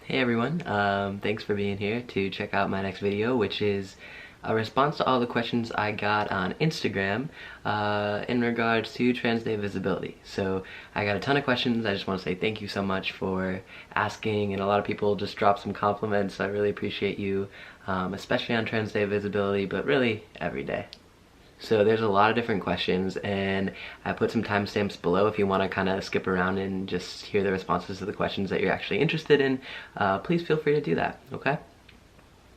Hey everyone, thanks for being here to check out my next video, which is a response to all the questions I got on Instagram in regards to Trans Day visibility. So I got a ton of questions. I just want to say thank you so much for asking, and a lot of people just dropped some compliments. I really appreciate you, especially on Trans Day visibility, but really every day. So there's a lot of different questions, and I put some timestamps below if you want to kind of skip around and just hear the responses to the questions that you're actually interested in. Please feel free to do that, okay?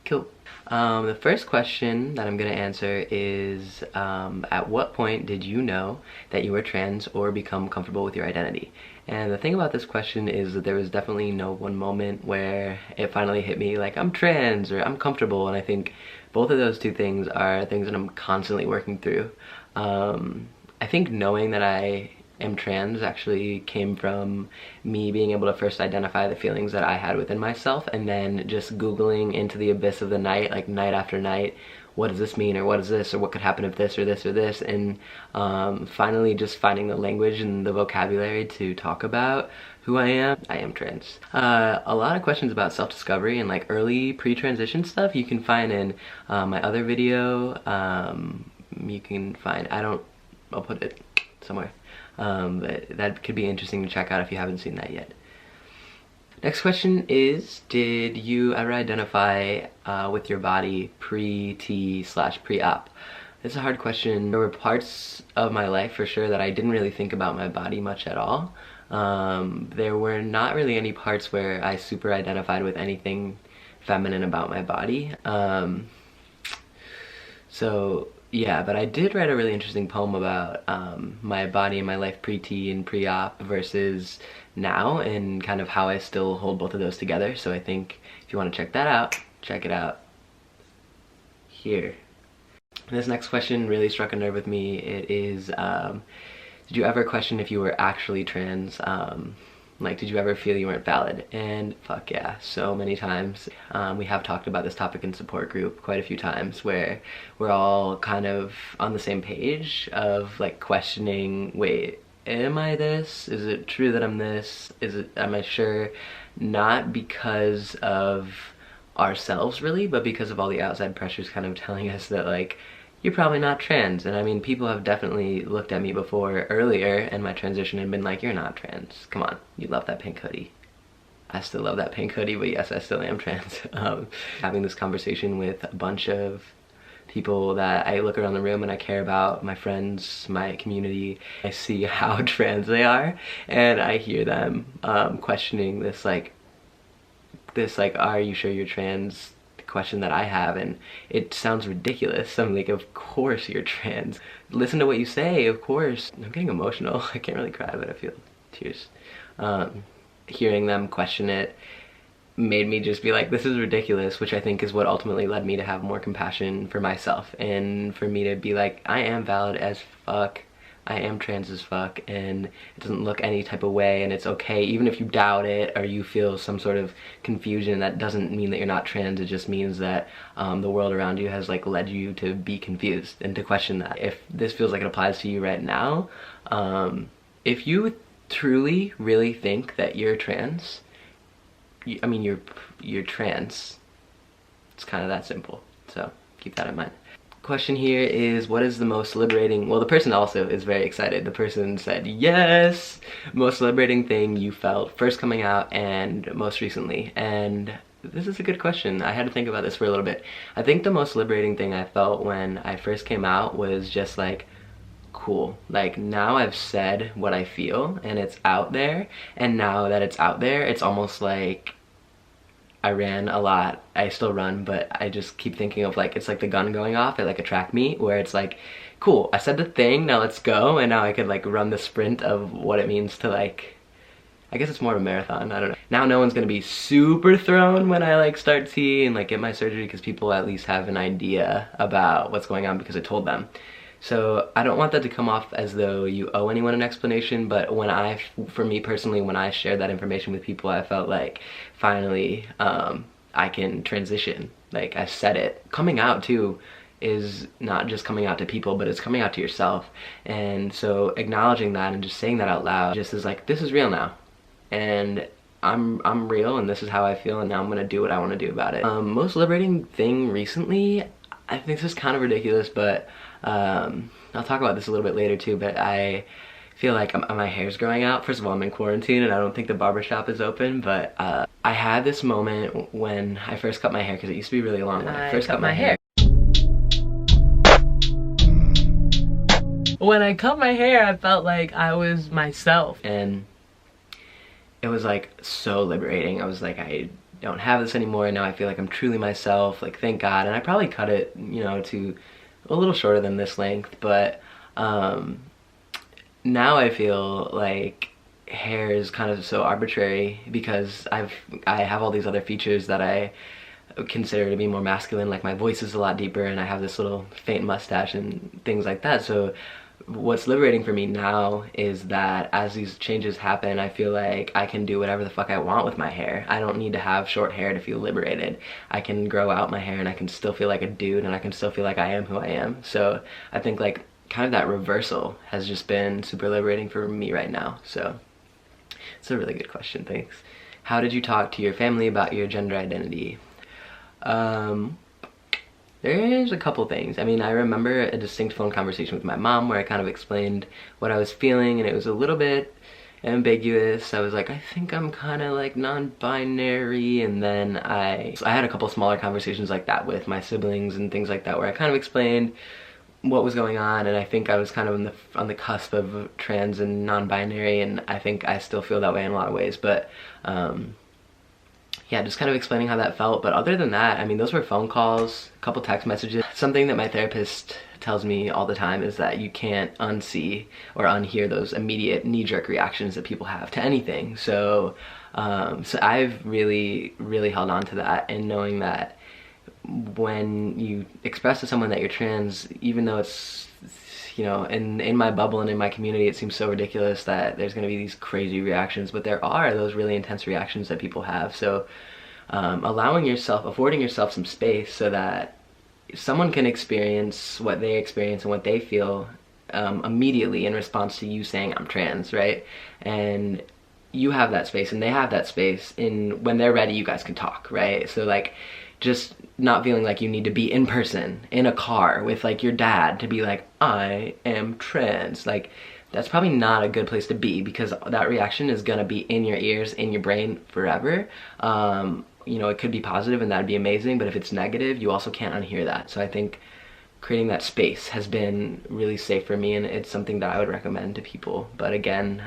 Cool. The first question that I'm going to answer is, at what point did you know that you were trans or become comfortable with your identity? And the thing about this question is that there was definitely no one moment where it finally hit me like I'm trans or I'm comfortable, and I think both of those two things are things that I'm constantly working through. I think knowing that I am trans actually came from me being able to first identify the feelings that I had within myself, and then just Googling into the abyss of the night, like night after night, what does this mean, or what is this, or what could happen if this or this or this, and finally just finding the language and the vocabulary to talk about who I am trans. A lot of questions about self-discovery and like early pre-transition stuff you can find in my other video. You can find, I'll put it somewhere. But that could be interesting to check out if you haven't seen that yet. Next question is, did you ever identify with your body pre-T/pre-op? It's a hard question. There were parts of my life for sure that I didn't really think about my body much at all. There were not really any parts where I super identified with anything feminine about my body. So yeah, but I did write a really interesting poem about my body and my life pre-T and pre-op versus now, and kind of how I still hold both of those together. So I think if you want to check that out, check it out here. This next question really struck a nerve with me. It is, did you ever question if you were actually trans? Like, did you ever feel you weren't valid? And fuck yeah, so many times. We have talked about this topic in support group quite a few times, where we're all kind of on the same page of like questioning, wait, am I this? Is it true that I'm this? Am I sure? Not because of ourselves really, but because of all the outside pressures kind of telling us that like, you're probably not trans. And I mean, people have definitely looked at me before earlier in my transition and been like, you're not trans. Come on, you love that pink hoodie. I still love that pink hoodie, but yes, I still am trans. Having this conversation with a bunch of people that I look around the room and I care about, my friends, my community, I see how trans they are, and I hear them questioning this like, are you sure you're trans? Question that I have, and it sounds ridiculous. I'm like, of course you're trans. Listen to what you say, of course. I'm getting emotional. I can't really cry, but I feel tears. Hearing them question it made me just be like, this is ridiculous, which I think is what ultimately led me to have more compassion for myself, and for me to be like, I am valid as fuck. I am trans as fuck, and it doesn't look any type of way, and it's okay. Even if you doubt it or you feel some sort of confusion, that doesn't mean that you're not trans. It just means that the world around you has like led you to be confused and to question that. If this feels like it applies to you right now, if you truly really think that you're trans, I mean, you're trans. It's kind of that simple, so keep that in mind. Question here is, what is the most liberating, well, the person also is very excited. The person said, yes, most liberating thing you felt first coming out and most recently. And this is a good question. I had to think about this for a little bit. I think the most liberating thing I felt when I first came out was just like, cool, like now I've said what I feel and it's out there, and now that it's out there, it's almost like I ran a lot. I still run, but I just keep thinking of like, it's like the gun going off at like a track meet, where it's like, cool, I said the thing, now let's go, and now I could like run the sprint of what it means to like, I guess it's more of a marathon, I don't know. Now no one's gonna be super thrown when I like start T and like get my surgery, because people at least have an idea about what's going on because I told them. So I don't want that to come off as though you owe anyone an explanation, but for me personally, when I shared that information with people, I felt like finally I can transition. Like, I said it. Coming out too is not just coming out to people, but it's coming out to yourself. And so acknowledging that and just saying that out loud just is like, this is real now. And I'm real and this is how I feel, and now I'm gonna do what I want to do about it. Most liberating thing recently, I think this is kind of ridiculous, but I'll talk about this a little bit later too, but I feel like my hair's growing out. First of all, I'm in quarantine and I don't think the barbershop is open, but I had this moment when I first cut my hair, because it used to be really long when I first cut my hair. When I cut my hair, I felt like I was myself. And it was like so liberating. I was like, I don't have this anymore. Now I feel like I'm truly myself. Like, thank God. And I probably cut it, you know, to a little shorter than this length. But now I feel like hair is kind of so arbitrary because I have all these other features that I consider to be more masculine. Like, my voice is a lot deeper and I have this little faint mustache and things like that. So what's liberating for me now is that as these changes happen, I feel like I can do whatever the fuck I want with my hair. I don't need to have short hair to feel liberated. I can grow out my hair and I can still feel like a dude, and I can still feel like I am who I am. So I think like kind of that reversal has just been super liberating for me right now. So it's a really good question, thanks. How did you talk to your family about your gender identity? There's a couple things. I mean, I remember a distinct phone conversation with my mom where I kind of explained what I was feeling, and it was a little bit ambiguous. I was like, I think I'm kind of like non-binary, and then I had a couple smaller conversations like that with my siblings and things like that where I kind of explained what was going on, and I think I was kind of on the cusp of trans and non-binary, and I think I still feel that way in a lot of ways, but yeah, just kind of explaining how that felt. But other than that, I mean, those were phone calls, a couple text messages. Something that my therapist tells me all the time is that you can't unsee or unhear those immediate knee-jerk reactions that people have to anything. So, so I've really, really held on to that, and knowing that when you express to someone that you're trans, even though it's, you know, in my bubble and in my community, it seems so ridiculous that there's going to be these crazy reactions, but there are those really intense reactions that people have. So affording yourself some space so that someone can experience what they experience and what they feel immediately in response to you saying I'm trans, right? And you have that space and they have that space, and when they're ready, you guys can talk, right? So like, just not feeling like you need to be in person in a car with like your dad to be like, I am trans. Like, that's probably not a good place to be, because that reaction is gonna be in your ears, in your brain forever. You know, it could be positive and that'd be amazing, but if it's negative, you also can't unhear that. So I think creating that space has been really safe for me, and it's something that I would recommend to people. But again,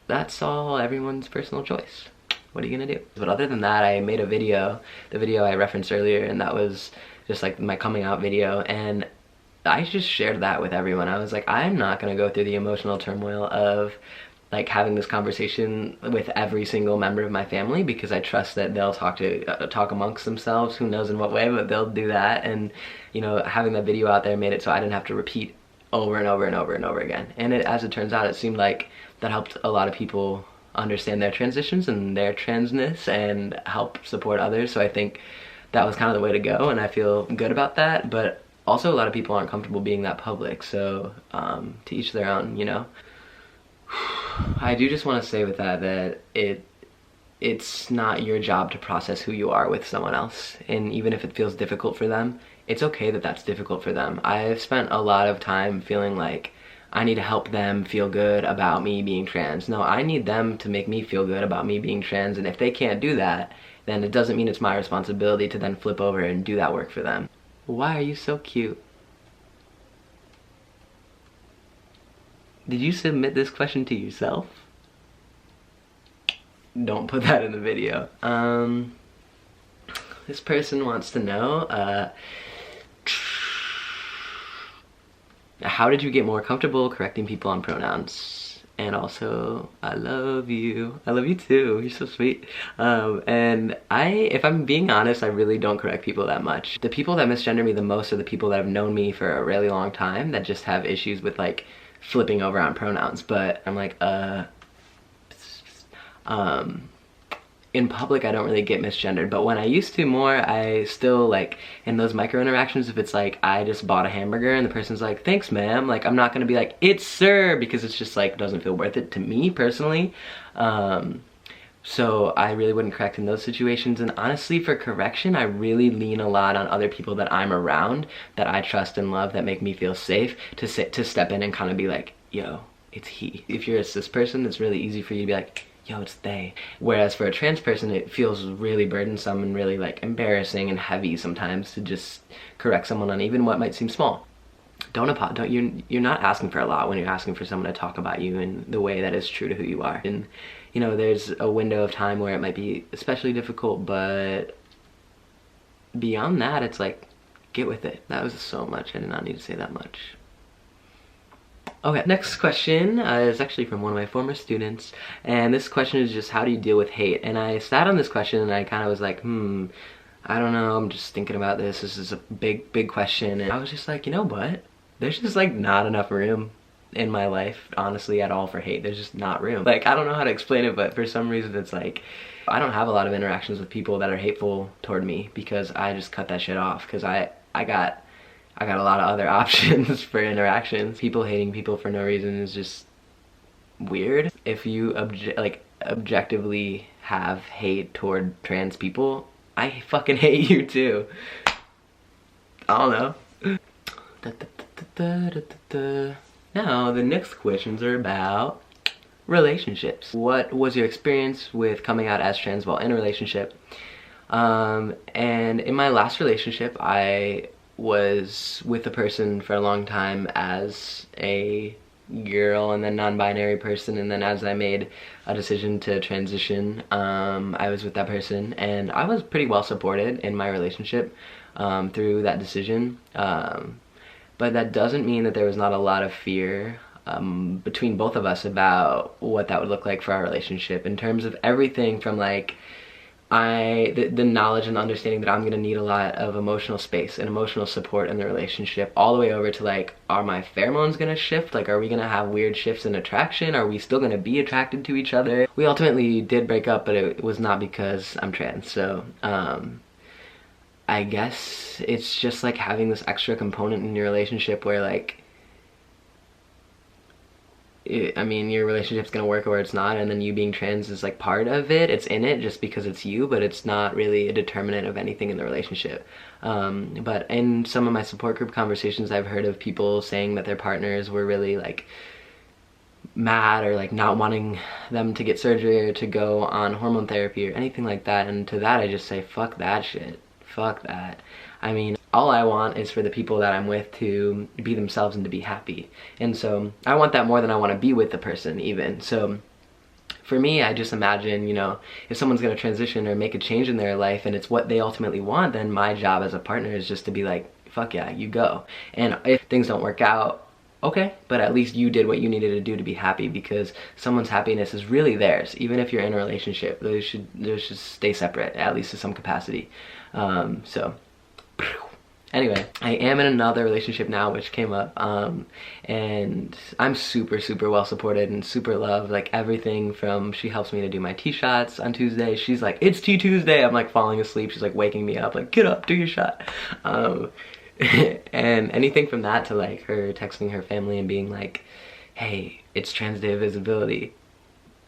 that's all everyone's personal choice. What are you gonna do? But other than that, I made a video, the video I referenced earlier, and that was just like my coming out video, and I just shared that with everyone. I was like, I'm not gonna go through the emotional turmoil of like having this conversation with every single member of my family, because I trust that they'll talk amongst themselves, who knows in what way, but they'll do that. And you know, having that video out there made it so I didn't have to repeat over and over and over and over again. And as it turns out, it seemed like that helped a lot of people understand their transitions and their transness and help support others. So I think that was kind of the way to go, and I feel good about that. But also, a lot of people aren't comfortable being that public, so to each their own, you know. I do just want to say with that it's not your job to process who you are with someone else, and even if it feels difficult for them, it's okay that that's difficult for them. I've spent a lot of time feeling like I need to help them feel good about me being trans. No, I need them to make me feel good about me being trans, and if they can't do that, then it doesn't mean it's my responsibility to then flip over and do that work for them. Why are you so cute? Did you submit this question to yourself? Don't put that in the video. This person wants to know, how did you get more comfortable correcting people on pronouns? And also, I love you. I love you too. You're so sweet. And if I'm being honest, I really don't correct people that much. The people that misgender me the most are the people that have known me for a really long time that just have issues with like flipping over on pronouns. But I'm like, in public I don't really get misgendered, but when I used to more, I still, like, in those micro interactions, if it's like I just bought a hamburger and the person's like, thanks ma'am, like I'm not gonna be like, it's sir, because it's just like doesn't feel worth it to me personally. So I really wouldn't correct in those situations, and honestly for correction I really lean a lot on other people that I'm around, that I trust and love, that make me feel safe to step in and kind of be like, yo, it's he. If you're a cis person, it's really easy for you to be like, yo, it's they. Whereas for a trans person, it feels really burdensome and really like embarrassing and heavy sometimes to just correct someone on even what might seem small. You're not asking for a lot when you're asking for someone to talk about you in the way that is true to who you are. And you know, there's a window of time where it might be especially difficult, but beyond that, it's like, get with it. That was so much. I did not need to say that much. Okay, next question is actually from one of my former students, and this question is just, how do you deal with hate? And I sat on this question and I kind of was like, I don't know, I'm just thinking about this. This is a big question, and I was just like, you know what? There's just like not enough room in my life, honestly, at all for hate. There's just not room. Like, I don't know how to explain it, but for some reason it's like, I don't have a lot of interactions with people that are hateful toward me because I just cut that shit off, because I got a lot of other options for interactions. People hating people for no reason is just weird. If you objectively have hate toward trans people, I fucking hate you too. I don't know. Now the next questions are about relationships. What was your experience with coming out as trans while in a relationship? And in my last relationship, I was with a person for a long time as a girl and then non-binary person, and then as I made a decision to transition, I was with that person, and I was pretty well supported in my relationship through that decision, but that doesn't mean that there was not a lot of fear between both of us about what that would look like for our relationship, in terms of everything from like the knowledge and understanding that I'm gonna need a lot of emotional space and emotional support in the relationship, all the way over to like, are my pheromones gonna shift? Like, are we gonna have weird shifts in attraction? Are we still gonna be attracted to each other? We ultimately did break up, but it was not because I'm trans. So I guess it's just like having this extra component in your relationship where like, I mean, your relationship's gonna work or it's not, and then you being trans is like part of it. It's in it just because it's you, but it's not really a determinant of anything in the relationship. But in some of my support group conversations, I've heard of people saying that their partners were really like mad or like not wanting them to get surgery or to go on hormone therapy or anything like that, and to that I just say, fuck that shit. Fuck that. I mean, all I want is for the people that I'm with to be themselves and to be happy. And so I want that more than I want to be with the person even. So for me, I just imagine, you know, if someone's going to transition or make a change in their life and it's what they ultimately want, then my job as a partner is just to be like, fuck yeah, you go. And if things don't work out, okay, but at least you did what you needed to do to be happy, because someone's happiness is really theirs. Even if you're in a relationship, those should stay separate, at least to some capacity. So anyway, I am in another relationship now, which came up, and I'm super well supported and super loved. Like, everything from, she helps me to do my tea shots on Tuesday. She's like, it's tea Tuesday. I'm like falling asleep. She's like waking me up, like, get up, do your shot. And anything from that to like her texting her family and being like, hey, it's Trans Day of Visibility.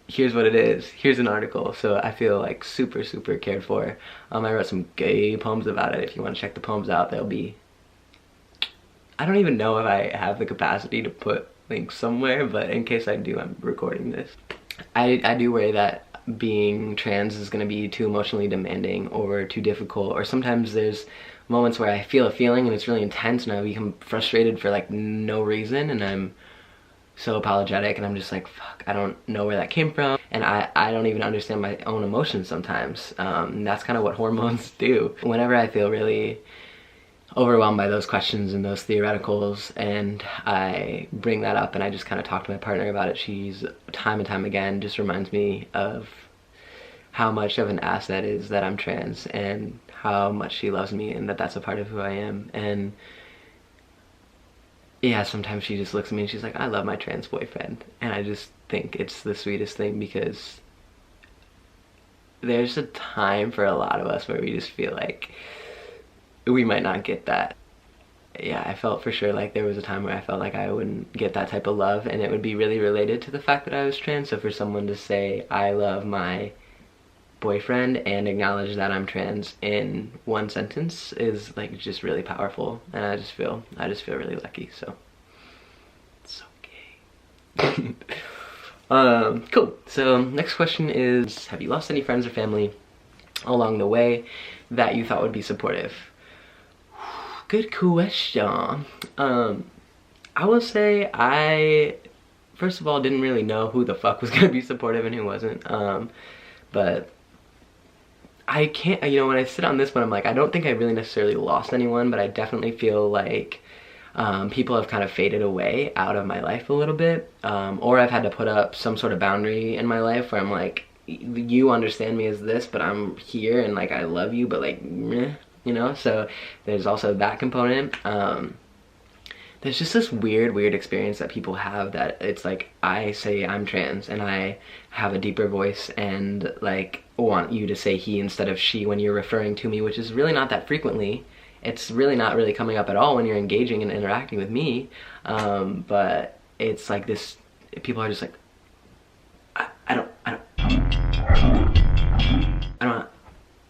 Here's what it is. Here's an article. So I feel like super cared for. I wrote some gay poems about it. If you want to check the poems out, they'll be, I don't even know if I have the capacity to put links somewhere, but in case I do, I'm recording this. I do worry that being trans is going to be too emotionally demanding or too difficult, or sometimes there's moments where I feel a feeling and it's really intense and I become frustrated for like no reason, and I'm so apologetic and I'm just like, fuck, I don't know where that came from, and I don't even understand my own emotions sometimes. And that's kind of what hormones do. Whenever I feel really overwhelmed by those questions and those theoreticals, and I bring that up and I just kind of talk to my partner about it, she's time and time again just reminds me of how much of an asset is that I'm trans and how much she loves me and that that's a part of who I am. And yeah, sometimes she just looks at me and she's like, I love my trans boyfriend. And I just think it's the sweetest thing, because there's a time for a lot of us where we just feel like we might not get that. Yeah, I felt for sure like there was a time where I felt like I wouldn't get that type of love, and it would be really related to the fact that I was trans. So for someone to say I love my boyfriend and acknowledge that I'm trans in one sentence is like just really powerful, and I just feel really lucky. So it's okay. Cool. So next question is, have you lost any friends or family along the way that you thought would be supportive? Good question. I will say I, first of all, didn't really know who the fuck was gonna be supportive and who wasn't. But I can't, you know, when I sit on this one, I'm like, I don't think I really necessarily lost anyone, but I definitely feel like people have kind of faded away out of my life a little bit. Or I've had to put up some sort of boundary in my life where I'm like, you understand me as this, but I'm here and like I love you, but like, meh. You know, so there's also that component. There's just this weird experience that people have that it's like, I say I'm trans and I have a deeper voice and like want you to say he instead of she when you're referring to me, which is really not that frequently. It's really not really coming up at all when you're engaging and interacting with me. But it's like this, people are just like, I don't,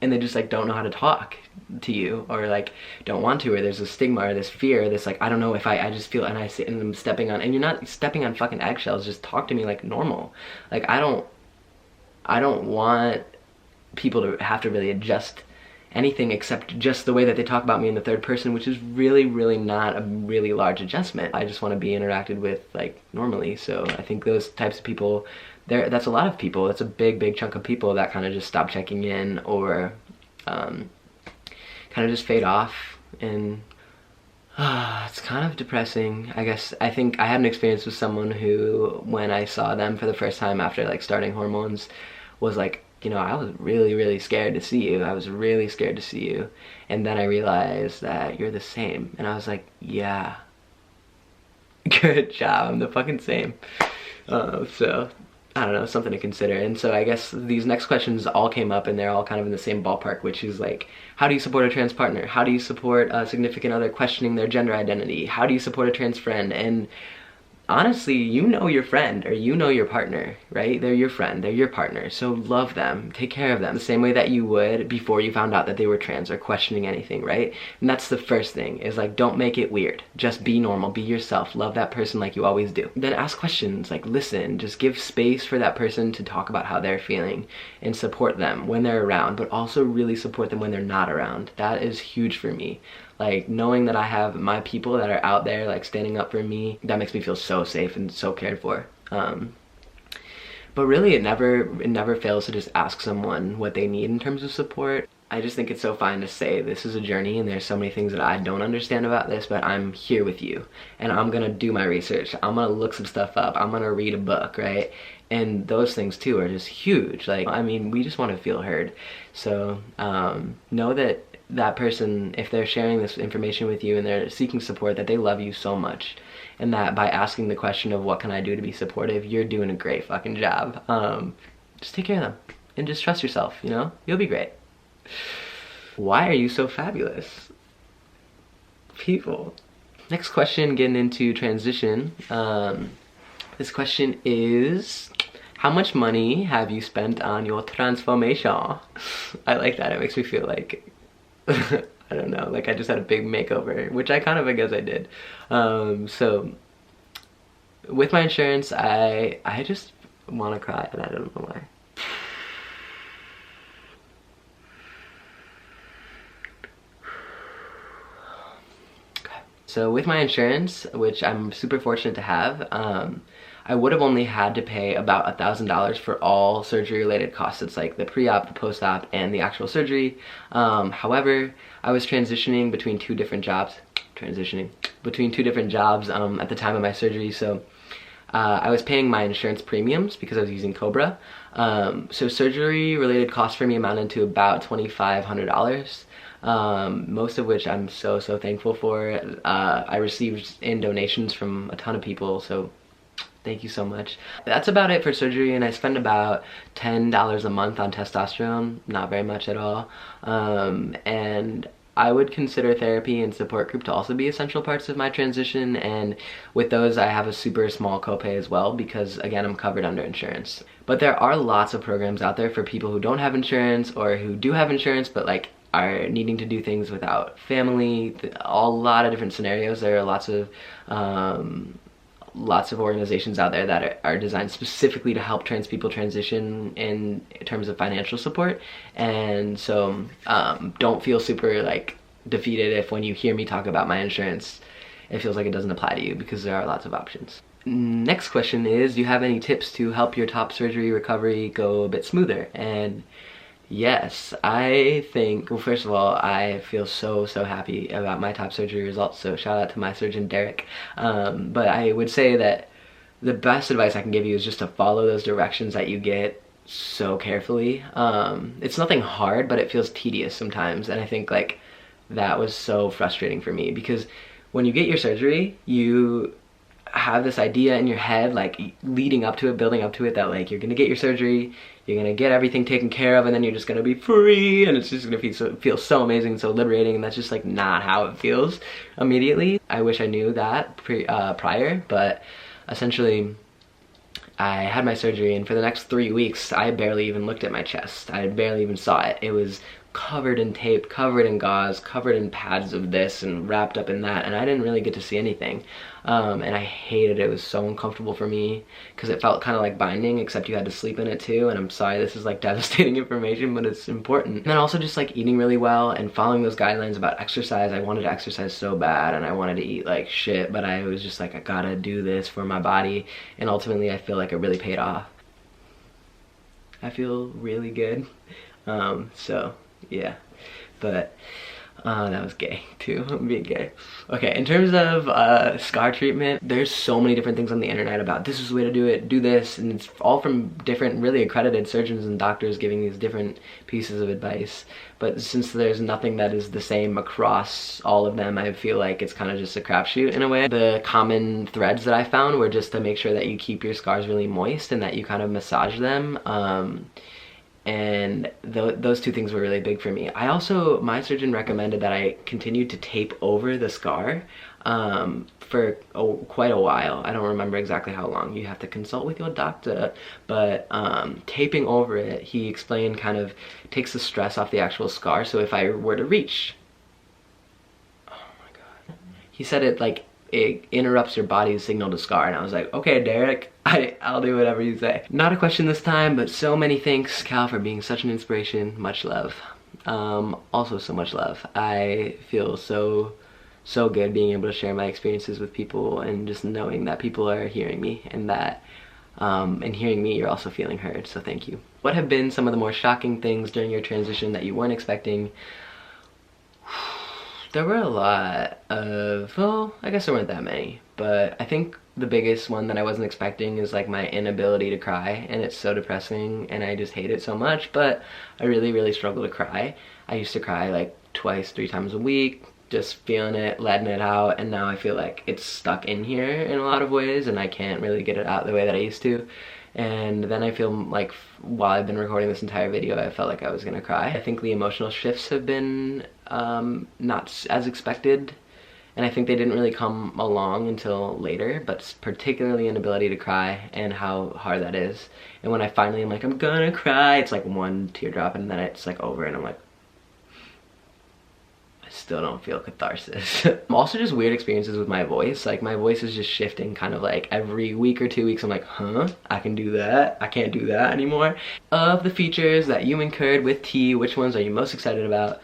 and they just like don't know how to talk to you, or like don't want to, or there's a stigma or this fear, or this like, I don't know if I just feel, and I sit and I'm stepping on, and you're not stepping on fucking eggshells, just talk to me like normal. Like I don't want people to have to really adjust anything except just the way that they talk about me in the third person, which is really not a really large adjustment. I just want to be interacted with like normally. So I think those types of people, that's a lot of people. It's a big chunk of people that kind of just stop checking in, or kind of just fade off, and it's kind of depressing. I guess I think I had an experience with someone who, when I saw them for the first time after like starting hormones, was like, you know, I was really scared to see you. I was really scared to see you. And then I realized that you're the same. And I was like, yeah, good job, I'm the fucking same. So I don't know, something to consider. And so I guess these next questions all came up, and they're all kind of in the same ballpark, which is like, how do you support a trans partner? How do you support a significant other questioning their gender identity? How do you support a trans friend? And honestly, you know your friend, or you know your partner, right? They're your friend, they're your partner, so love them, take care of them the same way that you would before you found out that they were trans or questioning anything, right? And that's the first thing, is like, don't make it weird. Just be normal, be yourself, love that person like you always do. Then ask questions, like listen, just give space for that person to talk about how they're feeling, and support them when they're around, but also really support them when they're not around. That is huge for me. Like, knowing that I have my people that are out there, like, standing up for me, that makes me feel so safe and so cared for. But really, it never fails to just ask someone what they need in terms of support. I just think it's so fine to say, this is a journey, and there's so many things that I don't understand about this, but I'm here with you, and I'm gonna do my research. I'm gonna look some stuff up. I'm gonna read a book, right? And those things, too, are just huge. Like, I mean, we just want to feel heard. So, know that that person, if they're sharing this information with you and they're seeking support, that they love you so much, and that by asking the question of what can I do to be supportive, you're doing a great fucking job. Just take care of them and just trust yourself, you know? You'll be great. Why are you so fabulous? People. Next question, getting into transition. This question is, how much money have you spent on your transformation? I like that. It makes me feel like I don't know, like I just had a big makeover, which I kind of, I guess I did. So with my insurance, I just want to cry, and I don't know why. Okay. So with my insurance, which I'm super fortunate to have, I would have only had to pay about $1,000 for all surgery-related costs. It's like the pre-op, the post-op, and the actual surgery. However, I was transitioning between two different jobs at the time of my surgery, so I was paying my insurance premiums because I was using Cobra. So surgery-related costs for me amounted to about $2,500. Most of which I'm so thankful for. I received in donations from a ton of people, so Thank you so much. That's about it for surgery, and I spend about $10 a month on testosterone, not very much at all. And I would consider therapy and support group to also be essential parts of my transition, and with those I have a super small copay as well because, again, I'm covered under insurance. But there are lots of programs out there for people who don't have insurance or who do have insurance but like are needing to do things without family, a lot of different scenarios. There are lots of organizations out there that are designed specifically to help trans people transition in terms of financial support. And so don't feel super like defeated if when you hear me talk about my insurance it feels like it doesn't apply to you, because there are lots of options. Next question is, do you have any tips to help your top surgery recovery go a bit smoother? And yes, I think, well, first of all, I feel so happy about my top surgery results, so shout out to my surgeon, Derek. But I would say that the best advice I can give you is just to follow those directions that you get so carefully. It's nothing hard, but it feels tedious sometimes, and I think like that was so frustrating for me, because when you get your surgery, you have this idea in your head, like leading up to it, building up to it, that like you're gonna get your surgery, you're gonna get everything taken care of, and then you're just gonna be free, and it's just gonna feel so amazing, so liberating, and that's just like not how it feels immediately. I wish I knew that prior, but essentially I had my surgery, and for the next 3 weeks I barely even looked at my chest. I barely even saw it. It was covered in tape, covered in gauze, covered in pads of this and wrapped up in that, and I didn't really get to see anything. And I hated it. It was so uncomfortable for me because it felt kind of like binding, except you had to sleep in it too, and I'm sorry, this is like devastating information, but it's important. And then also just like eating really well and following those guidelines about exercise. I wanted to exercise so bad, and I wanted to eat like shit, but I was just like, I gotta do this for my body, and ultimately I feel like it really paid off. I feel really good. So yeah, but that was gay too. I'm being gay. Okay, in terms of scar treatment, there's so many different things on the internet about this is the way to do it, do this, and it's all from different really accredited surgeons and doctors giving these different pieces of advice. But since there's nothing that is the same across all of them, I feel like it's kind of just a crapshoot in a way. The common threads that I found were just to make sure that you keep your scars really moist and that you kind of massage them. And those two things were really big for me. My surgeon recommended that I continue to tape over the scar for quite a while. I don't remember exactly how long. You have to consult with your doctor, but taping over it, he explained, kind of takes the stress off the actual scar. So if I were to reach, oh my god, he said it interrupts your body's signal to scar, and I was like, okay, Derek, I'll do whatever you say. Not a question this time, but so many thanks, Cal, for being such an inspiration. Much love. Also so much love. I feel so good being able to share my experiences with people, and just knowing that people are hearing me, and that and hearing me, you're also feeling heard, so thank you. What have been some of the more shocking things during your transition that you weren't expecting? There were a lot of, well, I guess there weren't that many, but I think the biggest one that I wasn't expecting is like my inability to cry, and it's so depressing, and I just hate it so much, but I really struggle to cry. I used to cry like twice, 3 times a week, just feeling it, letting it out, and now I feel like it's stuck in here in a lot of ways, and I can't really get it out the way that I used to. And then I feel like while I've been recording this entire video, I felt like I was gonna cry. I think the emotional shifts have been not as expected, and I think they didn't really come along until later, but particularly inability to cry and how hard that is. And when I finally am like, I'm gonna cry, it's like one teardrop, and then it's like over, and I'm like, still don't feel catharsis. Also just weird experiences with my voice. Like my voice is just shifting kind of like every week or 2 weeks. I'm like, huh? I can do that? I can't do that anymore. Of the features that you incurred with T, which ones are you most excited about?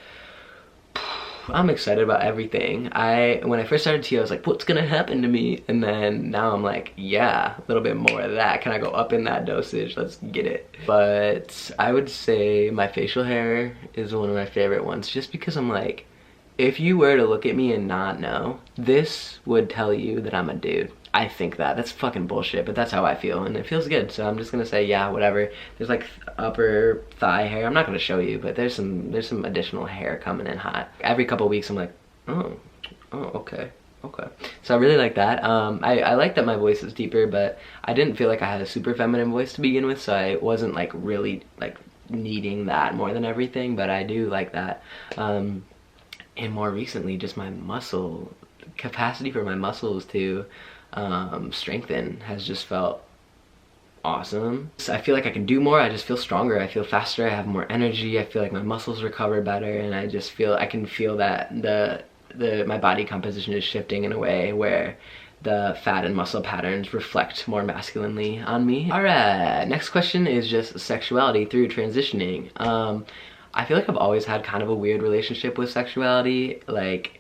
I'm excited about everything. When I first started T, I was like, what's gonna happen to me? And then now I'm like, yeah, a little bit more of that. Can I go up in that dosage? Let's get it. But I would say my facial hair is one of my favorite ones, just because I'm like, if you were to look at me and not know, this would tell you that I'm a dude. I think that's fucking bullshit, but that's how I feel, and it feels good, so I'm just gonna say, yeah, whatever. There's like upper thigh hair. I'm not gonna show you, but there's some additional hair coming in hot. Every couple weeks I'm like, oh, okay. Okay. So I really like that. I like that my voice is deeper, but I didn't feel like I had a super feminine voice to begin with, so I wasn't like really like needing that more than everything, but I do like that. And more recently, just my muscle capacity for my muscles to strengthen has just felt awesome. So I feel like I can do more. I just feel stronger. I feel faster. I have more energy. I feel like my muscles recover better, and I just feel I can feel that my body composition is shifting in a way where the fat and muscle patterns reflect more masculinely on me. All right, next question is just sexuality through transitioning. I feel like I've always had kind of a weird relationship with sexuality. Like,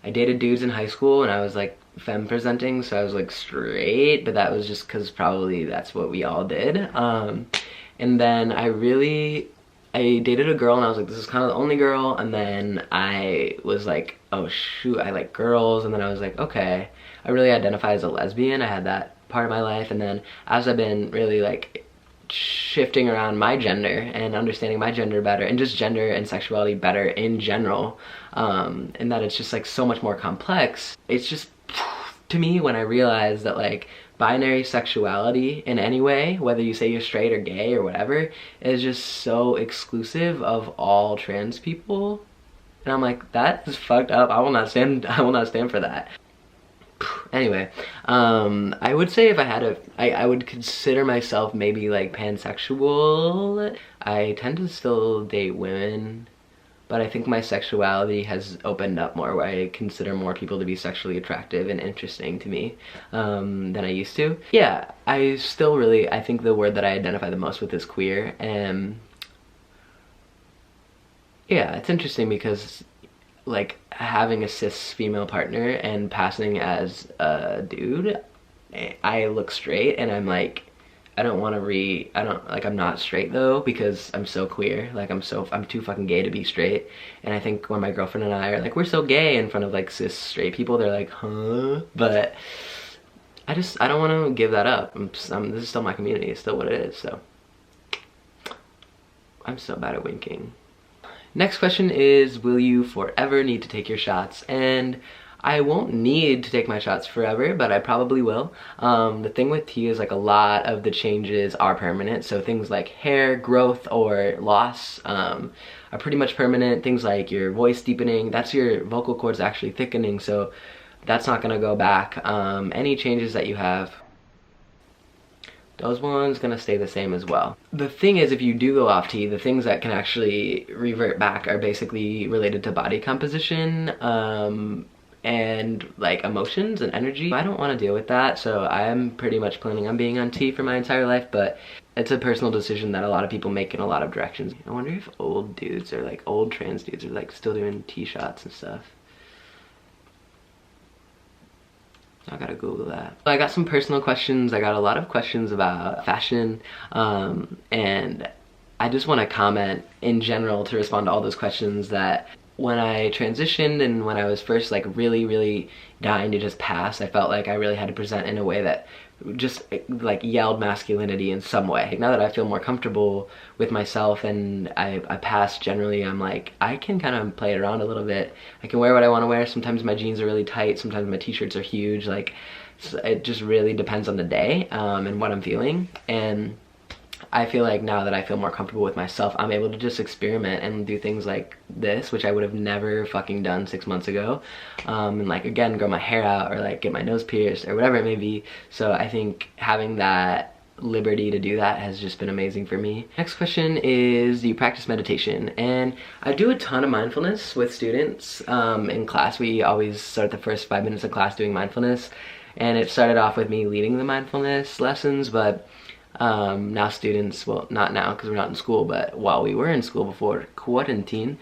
I dated dudes in high school and I was like femme presenting, so I was like straight, but that was just because probably that's what we all did. And then I dated a girl and I was like, this is kind of the only girl, and then I was like, oh shoot, I like girls, and then I was like, okay, I really identify as a lesbian. I had that part of my life, and then as I've been really like shifting around my gender and understanding my gender better, and just gender and sexuality better in general, and that it's just like so much more complex, it's just, to me, when I realized that like binary sexuality in any way, whether you say you're straight or gay or whatever, is just so exclusive of all trans people. And I'm like, that is fucked up. I will not stand for that. Anyway, I would say if I had I would consider myself maybe like pansexual. I tend to still date women, but I think my sexuality has opened up more, where I consider more people to be sexually attractive and interesting to me than I used to. Yeah, I think the word that I identify the most with is queer, and yeah, it's interesting because like having a cis female partner and passing as a dude, I look straight and I'm like, I'm not straight though, because I'm so queer. Like I'm too fucking gay to be straight. And I think when my girlfriend and I are like, we're so gay in front of like cis straight people, they're like, huh? But I don't want to give that up. This is still my community. It's still what it is. So I'm so bad at winking. Next question is, will you forever need to take your shots? And I won't need to take my shots forever, but I probably will. The thing with tea is like a lot of the changes are permanent. So things like hair growth or loss are pretty much permanent. Things like your voice deepening, that's your vocal cords actually thickening. So that's not gonna go back. Any changes that you have, those ones gonna stay the same as well. The thing is, if you do go off tea, the things that can actually revert back are basically related to body composition and like emotions and energy. I don't want to deal with that, so I'm pretty much planning on being on tea for my entire life, but it's a personal decision that a lot of people make in a lot of directions. I wonder if old dudes or like old trans dudes are like still doing tea shots and stuff. I gotta Google that. I got some personal questions. I got a lot of questions about fashion, and I just want to comment in general to respond to all those questions that when I transitioned and when I was first like really dying to just pass, I felt like I really had to present in a way that just like yelled masculinity in some way. Now that I feel more comfortable with myself and I pass generally, I'm like, I can kind of play it around a little bit. I can wear what I want to wear. Sometimes my jeans are really tight, sometimes my t-shirts are huge. Like, it just really depends on the day and what I'm feeling. And I feel like now that I feel more comfortable with myself, I'm able to just experiment and do things like this, which I would have never fucking done 6 months ago. And like, again, grow my hair out or like get my nose pierced or whatever it may be. So I think having that liberty to do that has just been amazing for me. Next question is, do you practice meditation? And I do a ton of mindfulness with students. In class, we always start the first 5 minutes of class doing mindfulness. And it started off with me leading the mindfulness lessons, but now students, well, not now because we're not in school, but while we were in school before quarantine,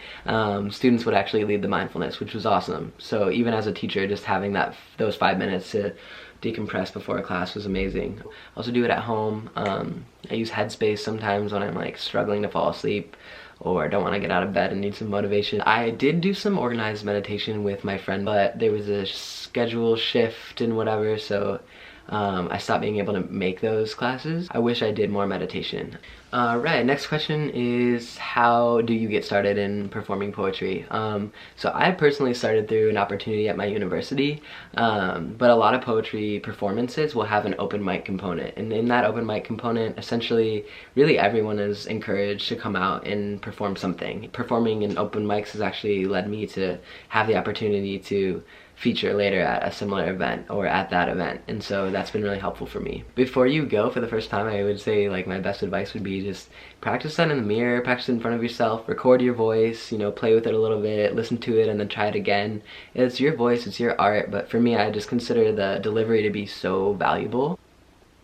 students would actually lead the mindfulness, which was awesome. So even as a teacher, just having those 5 minutes to decompress before a class was amazing. I also do it at home. I use Headspace sometimes when I'm like struggling to fall asleep or don't want to get out of bed and need some motivation. I did do some organized meditation with my friend, but there was a schedule shift and whatever, so I stopped being able to make those classes. I wish I did more meditation. Right, next question is, how do you get started in performing poetry? So I personally started through an opportunity at my university, but a lot of poetry performances will have an open mic component. And in that open mic component, essentially, really everyone is encouraged to come out and perform something. Performing in open mics has actually led me to have the opportunity to feature later at a similar event or at that event, and so that's been really helpful for me. Before you go for the first time, I would say like my best advice would be just practice that in the mirror, practice it in front of yourself, record your voice, you know, play with it a little bit, listen to it, and then try it again. It's your voice, it's your art, but for me, I just consider the delivery to be so valuable.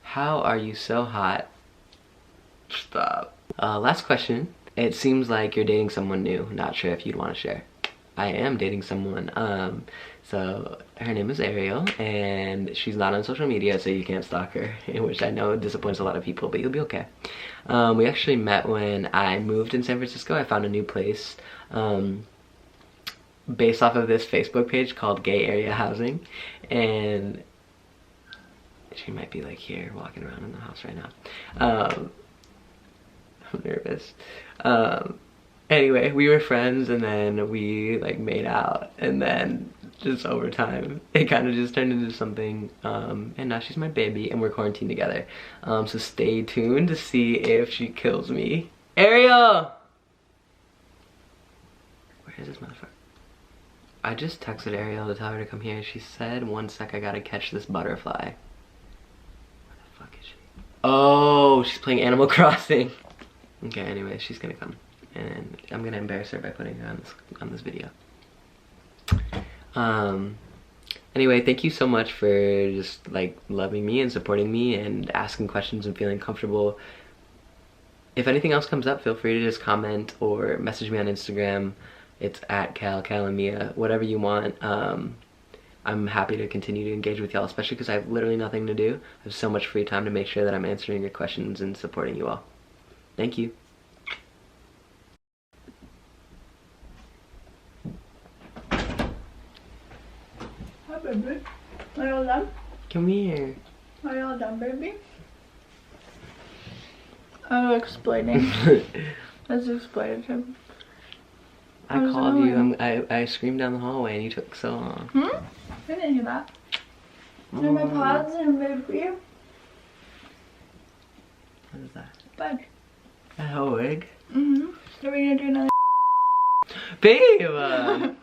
How are you so hot? Stop. Last question. It seems like you're dating someone new. Not sure if you'd want to share. I am dating someone. So her name is Ariel, and she's not on social media, so you can't stalk her, which I know disappoints a lot of people, but you'll be okay. We actually met when I moved in San Francisco. I found a new place based off of this Facebook page called Gay Area Housing, and she might be like here walking around in the house right now. I'm nervous. Anyway, we were friends, and then we like made out, and then just over time it kind of just turned into something, and now she's my baby and we're quarantined together. So stay tuned to see if she kills me. Ariel! Where is this motherfucker? I just texted Ariel to tell her to come here. She said, "1 sec, I gotta catch this butterfly." Where the fuck is she? Oh, she's playing Animal Crossing. Okay, anyway, she's gonna come, and I'm gonna embarrass her by putting her on this video. Anyway, thank you so much for just like loving me and supporting me and asking questions and feeling comfortable. If anything else comes up, feel free to just comment or message me on Instagram. It's at Calamia, whatever you want. I'm happy to continue to engage with y'all, especially because I have literally nothing to do. I have so much free time to make sure that I'm answering your questions and supporting you all. Thank you. Hi, baby. Are you all done? Come here. Are you all done, baby? I'm explaining. Let's explain it to him. I called you. I screamed down the hallway and you took so long. I didn't hear that. Are my paws and baby? What is that? Bug. A wig? Are we gonna do another? Babe!